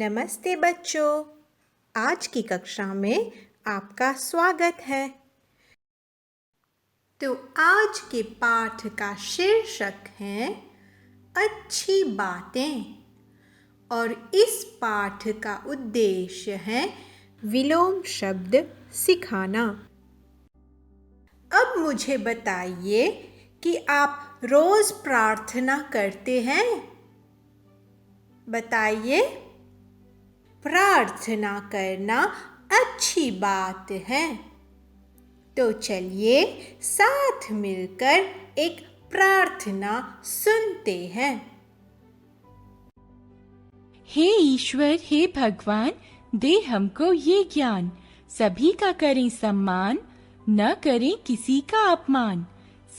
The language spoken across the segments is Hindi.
नमस्ते बच्चों, आज की कक्षा में आपका स्वागत है। तो आज के पाठ का शीर्षक है अच्छी बातें और इस पाठ का उद्देश्य है विलोम शब्द सिखाना। अब मुझे बताइए कि आप रोज प्रार्थना करते हैं? बताइए। प्रार्थना करना अच्छी बात है। तो चलिए साथ मिलकर एक प्रार्थना सुनते हैं। हे ईश्वर, हे भगवान, दे हमको ये ज्ञान, सभी का करें सम्मान, न करें किसी का अपमान,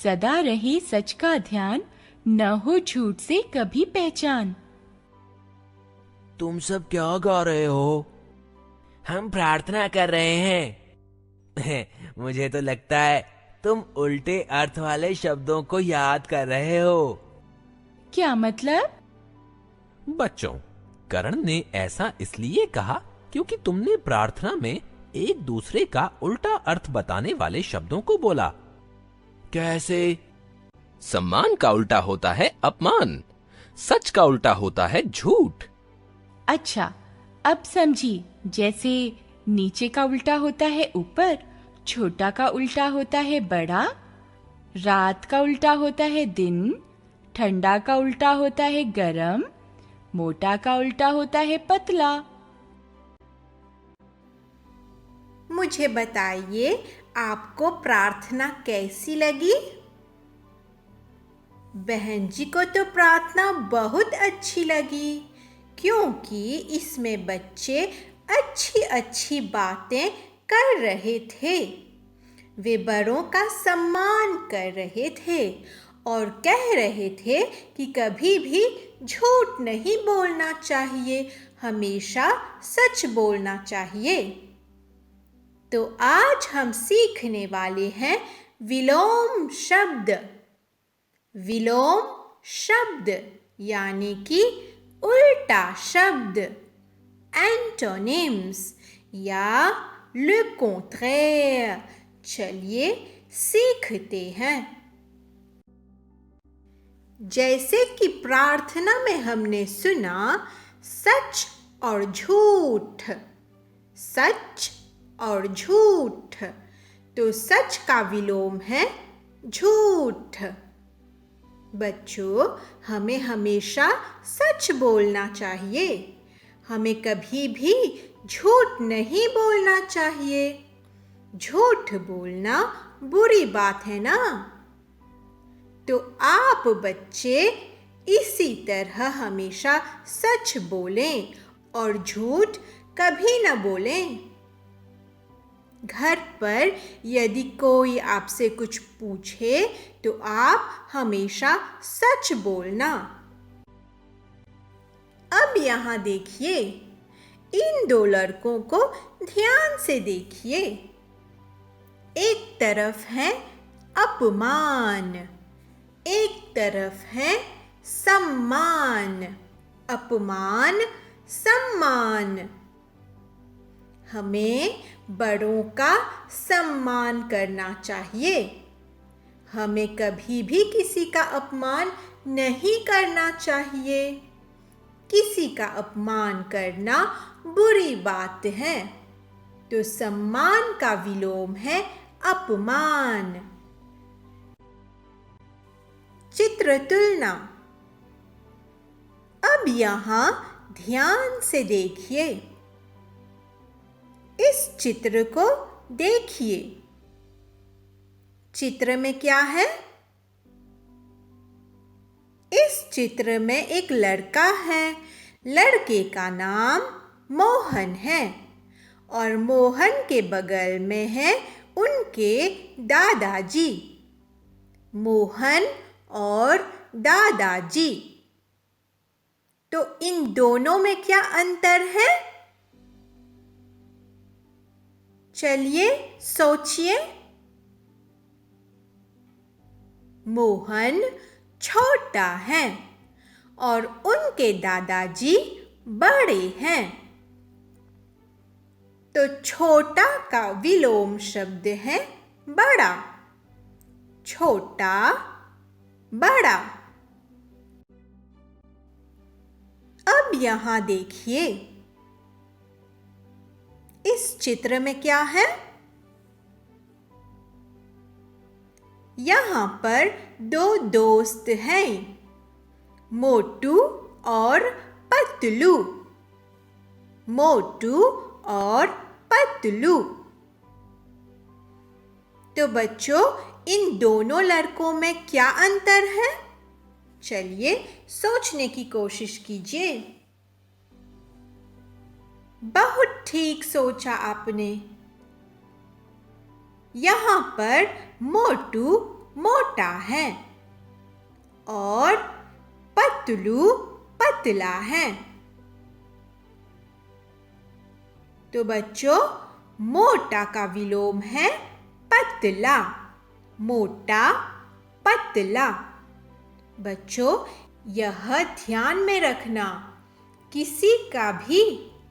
सदा रहे सच का ध्यान, न हो झूठ से कभी पहचान। तुम सब क्या गा रहे हो? हम प्रार्थना कर रहे हैं। मुझे तो लगता है तुम उल्टे अर्थ वाले शब्दों को याद कर रहे हो। क्या मतलब? बच्चों, करण ने ऐसा इसलिए कहा क्योंकि तुमने प्रार्थना में एक दूसरे का उल्टा अर्थ बताने वाले शब्दों को बोला। कैसे? सम्मान का उल्टा होता है अपमान, सच का उल्टा होता है झूठ। अच्छा, अब समझी। जैसे नीचे का उल्टा होता है ऊपर, छोटा का उल्टा होता है बड़ा, रात का उल्टा होता है दिन, ठंडा का उल्टा होता है गरम, मोटा का उल्टा होता है पतला। मुझे बताइए, आपको प्रार्थना कैसी लगी? बहन जी को तो प्रार्थना बहुत अच्छी लगी, क्योंकि इसमें बच्चे अच्छी अच्छी बातें कर रहे थे। वे बड़ों का सम्मान कर रहे थे और कह रहे थे कि कभी भी झूठ नहीं बोलना चाहिए, हमेशा सच बोलना चाहिए। तो आज हम सीखने वाले हैं विलोम शब्द। विलोम शब्द यानी कि उल्टा शब्द, एंटोनिम्स या le contraire। चलिए सीखते हैं। जैसे कि प्रार्थना में हमने सुना सच और झूठ, सच और झूठ, तो सच का विलोम है झूठ। बच्चों, हमें हमेशा सच बोलना चाहिए, हमें कभी भी झूठ नहीं बोलना चाहिए। झूठ बोलना बुरी बात है ना? तो आप बच्चे इसी तरह हमेशा सच बोलें और झूठ कभी न बोलें। घर पर यदि कोई आपसे कुछ पूछे तो आप हमेशा सच बोलना। अब यहाँ देखिए, इन दो लड़कों को ध्यान से देखिए। एक तरफ है अपमान, एक तरफ है सम्मान। अपमान, सम्मान। हमें बड़ों का सम्मान करना चाहिए, हमें कभी भी किसी का अपमान नहीं करना चाहिए। किसी का अपमान करना बुरी बात है। तो सम्मान का विलोम है अपमान। चित्र तुलना। अब यहाँ ध्यान से देखिए। इस चित्र को देखिए। चित्र में क्या है? इस चित्र में एक लड़का है। लड़के का नाम मोहन है और मोहन के बगल में है उनके दादाजी। मोहन और दादाजी। तो इन दोनों में क्या अंतर है? चलिए सोचिए। मोहन छोटा है और उनके दादाजी बड़े हैं। तो छोटा का विलोम शब्द है बड़ा। छोटा, बड़ा। अब यहां देखिए, इस चित्र में क्या है? यहां पर दो दोस्त हैं, मोटू और पतलू। मोटू और पतलू। तो बच्चों, इन दोनों लड़कों में क्या अंतर है? चलिए सोचने की कोशिश कीजिए। बहुत ठीक सोचा आपने। यहां पर मोटू मोटा है और पतलू पतला है। तो बच्चों, मोटा का विलोम है पतला। मोटा, पतला। बच्चों, यह ध्यान में रखना, किसी का भी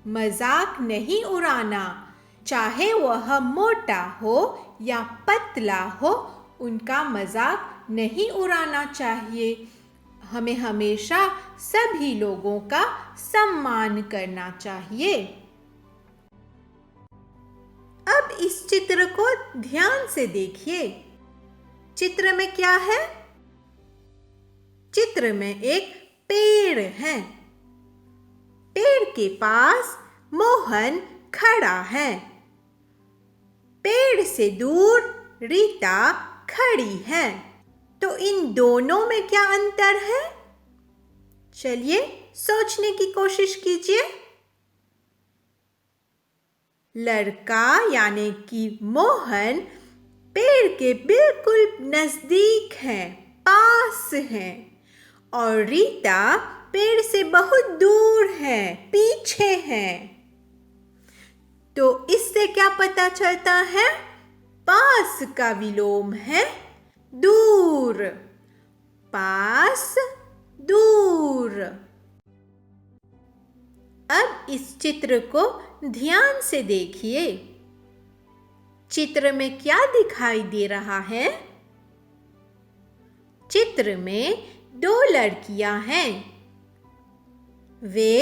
मजाक नहीं उड़ाना। चाहे वह मोटा हो या पतला हो, उनका मजाक नहीं उड़ाना चाहिए। हमें हमेशा सभी लोगों का सम्मान करना चाहिए। अब इस चित्र को ध्यान से देखिए। चित्र में क्या है? चित्र में एक पेड़ है। पेड़ के पास मोहन खड़ा है। पेड़ से दूर रीता खड़ी है। तो इन दोनों में क्या अंतर है? चलिए सोचने की कोशिश कीजिए। लड़का यानी कि मोहन पेड़ के बिल्कुल नजदीक है, पास है, और रीता पेड़ से बहुत दूर है, पीछे है। तो इससे क्या पता चलता है? पास का विलोम है दूर। पास, दूर। अब इस चित्र को ध्यान से देखिए। चित्र में क्या दिखाई दे रहा है? चित्र में दो लड़कियां हैं। वे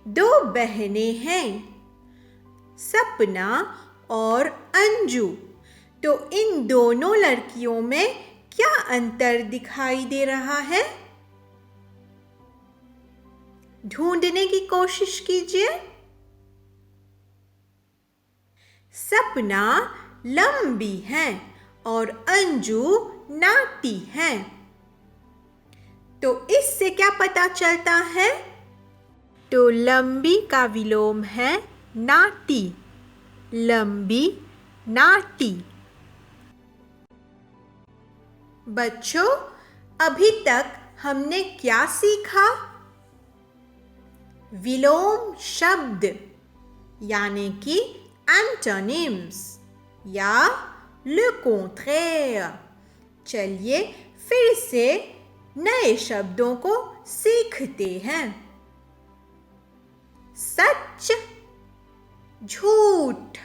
दो बहनें हैं, सपना और अंजू। तो इन दोनों लड़कियों में क्या अंतर दिखाई दे रहा है? ढूंढने की कोशिश कीजिए। सपना लंबी है और अंजू नाटी है। तो इससे क्या पता चलता है? तो लंबी का विलोम है नाटी। लंबी, नाटी। बच्चों, अभी तक हमने क्या सीखा? विलोम शब्द यानी कि एंटोनिम्स या le contraire। चलिए फिर से नए शब्दों को सीखते हैं। सच, झूठ।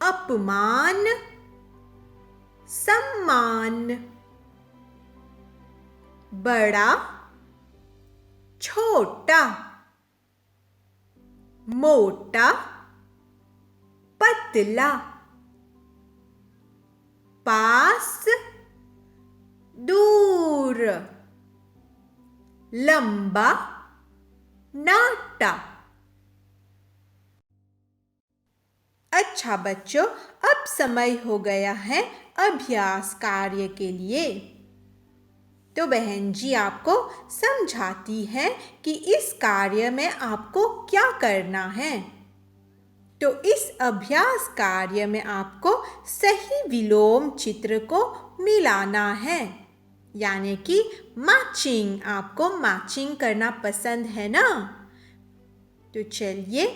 अपमान, सम्मान। बड़ा, छोटा। मोटा, पतला। पास, दूर। लंबा, नाटा। अच्छा बच्चों, अब समय हो गया है अभ्यास कार्य के लिए। तो बहन जी आपको समझाती है कि इस कार्य में आपको क्या करना है। तो इस अभ्यास कार्य में आपको सही विलोम चित्र को मिलाना है, यानी कि मैचिंग। आपको मैचिंग करना पसंद है ना? तो चलिए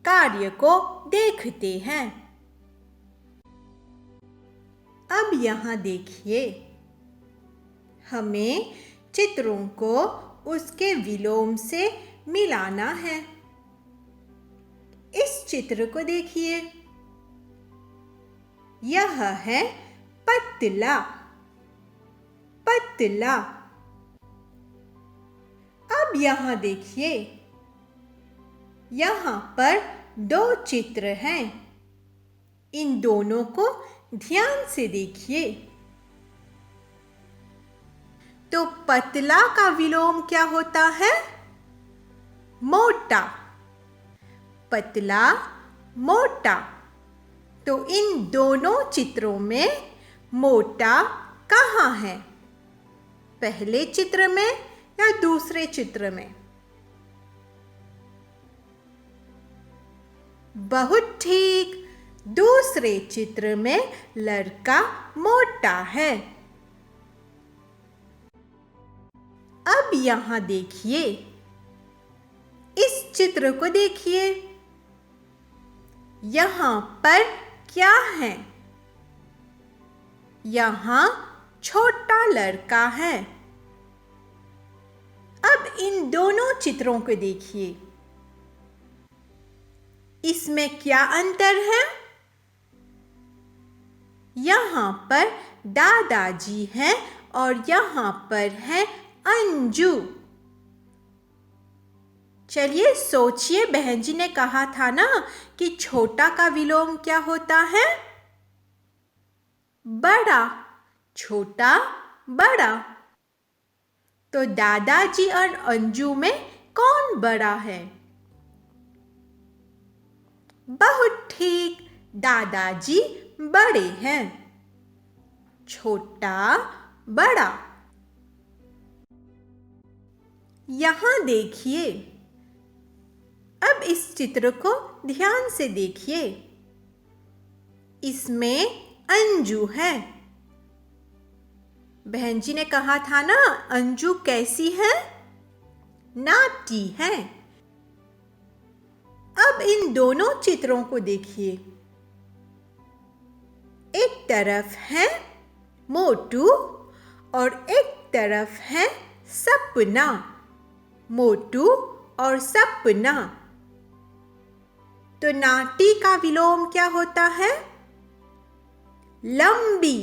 कार्य को देखते हैं। अब यहाँ देखिए, हमें चित्रों को उसके विलोम से मिलाना है। इस चित्र को देखिए, यह है पतला। पतला। अब यहां देखिए, यहां पर दो चित्र हैं। इन दोनों को ध्यान से देखिए। तो पतला का विलोम क्या होता है? मोटा। पतला, मोटा। तो इन दोनों चित्रों में मोटा कहाँ है? पहले चित्र में या दूसरे चित्र में? बहुत ठीक, दूसरे चित्र में लड़का मोटा है। अब यहां देखिए, इस चित्र को देखिए, यहां पर क्या है? यहां छोटा लड़का है। अब इन दोनों चित्रों को देखिए, इसमें क्या अंतर है? यहां पर दादाजी हैं और यहां पर है अंजू। चलिए सोचिए, बहन जी ने कहा था ना कि छोटा का विलोम क्या होता है? बड़ा। छोटा, बड़ा। तो दादाजी और अंजू में कौन बड़ा है? बहुत ठीक, दादाजी बड़े हैं। छोटा, बड़ा। यहां देखिए, अब इस चित्र को ध्यान से देखिए, इसमें अंजू है। बहन जी ने कहा था ना, अंजू कैसी है? नाटी है। अब इन दोनों चित्रों को देखिए, एक तरफ है मोटू और एक तरफ है सपना। मोटू और सपना। तो नाटी का विलोम क्या होता है? लंबी।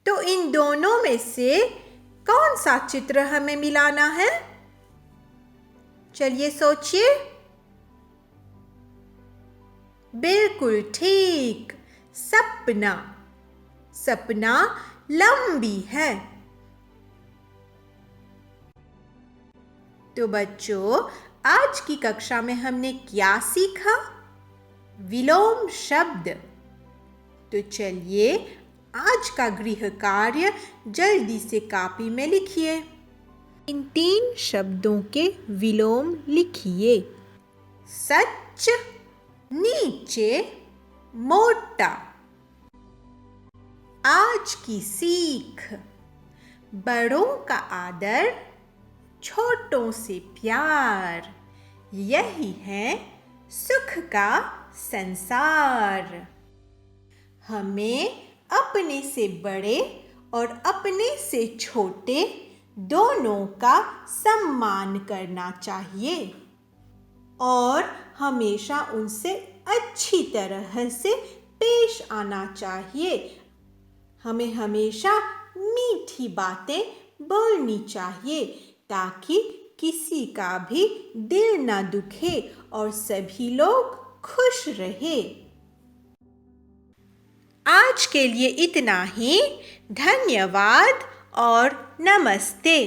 तो इन दोनों में से कौन सा चित्र हमें मिलाना है? चलिए सोचिए। बिल्कुल ठीक, सपना। सपना लंबी है। तो बच्चों, आज की कक्षा में हमने क्या सीखा? विलोम शब्द। तो चलिए आज का गृह कार्य जल्दी से कॉपी में लिखिए। इन 3 शब्दों के विलोम लिखिए। सच, नीचे, मोटा। आज की सीख, बड़ों का आदर, छोटों से प्यार, यही है सुख का संसार। हमें अपने से बड़े और अपने से छोटे दोनों का सम्मान करना चाहिए और हमेशा उनसे अच्छी तरह से पेश आना चाहिए। हमें हमेशा मीठी बातें बोलनी चाहिए ताकि किसी का भी दिल ना दुखे और सभी लोग खुश रहे। आज के लिए इतना ही। धन्यवाद और नमस्ते।